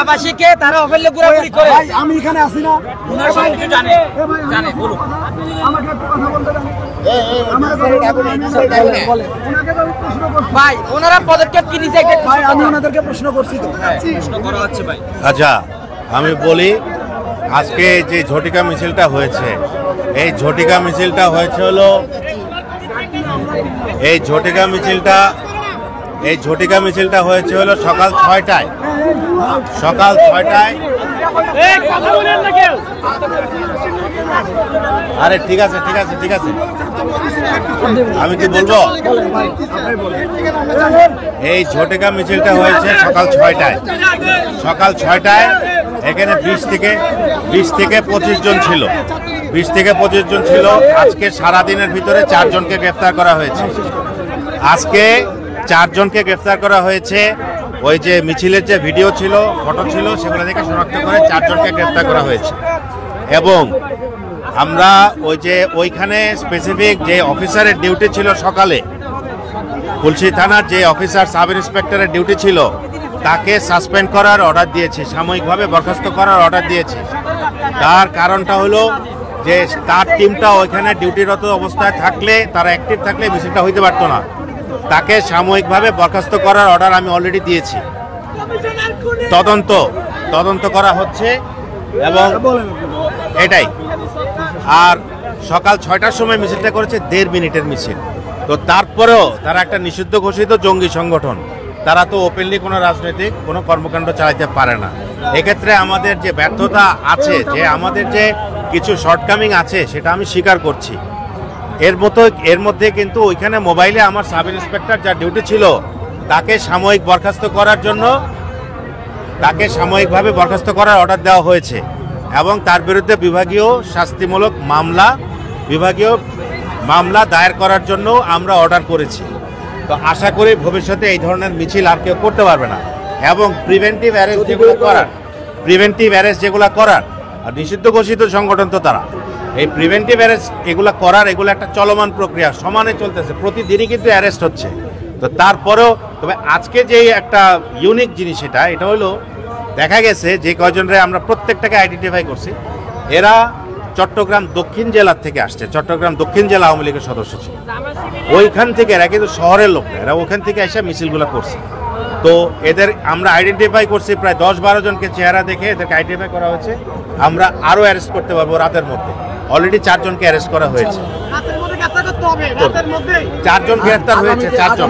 আবাসিকে তারা অফেলে ঘোরাঘুরি করে। ভাই আমি এখানে আছি না, ওনারা সব কিছু জানে জানে বলুন। আমাকে একটু কথা বলতে দেন। ভাই ওনারা পদক্ষেপ কি নিছে একটা ভাই আমি ওনাদেরকে প্রশ্ন করছি তো। প্রশ্ন করা হচ্ছে ভাই। আচ্ছা আমি বলি, আজকে যে ঝটিকা মিছিলটা হয়েছে, এই ঝটিকা মিছিলটা হয়েছে হলো এই ঝটিকা মিছিলটা হয়েছে হলো সকাল 6টায়। সকাল 6টায়। আরে ঠিক আছে ঠিক আছে ঠিক আছে, আমি কি বলবো? এই ঝটিকা মিছিলটা হয়েছে সকাল 6টায়। সকাল 6টায় এখানে 20 থেকে 25 জন ছিল। 20 থেকে 25 জন ছিল। আজকে সারাদিনের ভিতরে 4 জনকে গ্রেফতার করা হয়েছে। আজকে 4 জনকে গ্রেফতার করা হয়েছে। ওই যে মিছিলের যে ভিডিও ছিল, ফটো ছিল, সেগুলো থেকে শনাক্ত করে 4 জনকে গ্রেফতার করা হয়েছে। এবং আমরা ওই যে ওইখানে স্পেসিফিক যে অফিসারের ডিউটি ছিল সকালে, কুলসি থানার যে অফিসার সাব ইন্সপেক্টরের ডিউটি ছিল, তাকে সাসপেন্ড করার অর্ডার দিয়েছে, সাময়িকভাবে বরখাস্ত করার অর্ডার দিয়েছে। তার কারণটা হলো যে তার টিমটা ওইখানে ডিউটিরত অবস্থায় থাকলে, তারা অ্যাক্টিভ থাকলে মিছিলটা হইতে পারতো না। তাকে সাময়িকভাবে বরখাস্ত করার অর্ডার আমি অলরেডি দিয়েছি। তদন্ত করা হচ্ছে এবং এটাই। আর সকাল 6টার সময় মিছিলটা করেছে 1.5 মিনিটের মিছিল। তো তারপরেও তারা একটা নিষিদ্ধ ঘোষিত জঙ্গি সংগঠন, তারা তো ওপেনলি কোনো রাজনৈতিক কোনো কর্মকাণ্ড চালাতে পারে না। এক্ষেত্রে আমাদের যে ব্যর্থতা আছে, যে আমাদের যে কিছু শর্টকামিং আছে, সেটা আমি স্বীকার করছি। এর মধ্যে কিন্তু ওইখানে মোবাইলে আমার সাব ইন্সপেক্টর যার ডিউটি ছিল, তাকে সাময়িকভাবে বরখাস্ত করার অর্ডার দেওয়া হয়েছে এবং তার বিরুদ্ধে বিভাগীয় মামলা দায়ের করার জন্য আমরা অর্ডার করেছি। তো আশা করি ভবিষ্যতে এই ধরনের মিছিল আর কেউ করতে পারবে না। এবং প্রিভেন্টিভ অ্যারেস্ট যেগুলো করার আর নিষিদ্ধ ঘোষিত সংগঠন তো তারা, এই প্রিভেন্টিভ অ্যারেস্ট এগুলো একটা চলমান প্রক্রিয়া, সমানে চলতেছে, প্রতিদিনই কিন্তু অ্যারেস্ট হচ্ছে। তো তারপরেও তবে আজকে যে একটা ইউনিক জিনিস এটা হলো, দেখা গেছে যে কয়জনরে আমরা প্রত্যেকটাকে আইডেন্টিফাই করছি, এরা চট্টগ্রাম দক্ষিণ জেলার থেকে আসছে। চট্টগ্রাম দক্ষিণ জেলা আওয়ামী লীগের সদস্য ছিল। ওইখান থেকে এরা কিন্তু শহরের লোক না, এরা ওখান থেকে এসে মিছিলগুলো করছে। তো এদের আমরা আইডেন্টিফাই করছি প্রায় 10-12 জনকে, চেহারা দেখে এদেরকে আইডেন্টিফাই করা হয়েছে। আমরা আরও অ্যারেস্ট করতে পারবো রাতের মধ্যে। অলরেডি 4 জনকে অ্যারেস্ট করা হয়েছে। 4 জন গ্রেফতার হয়েছে। 4 জন।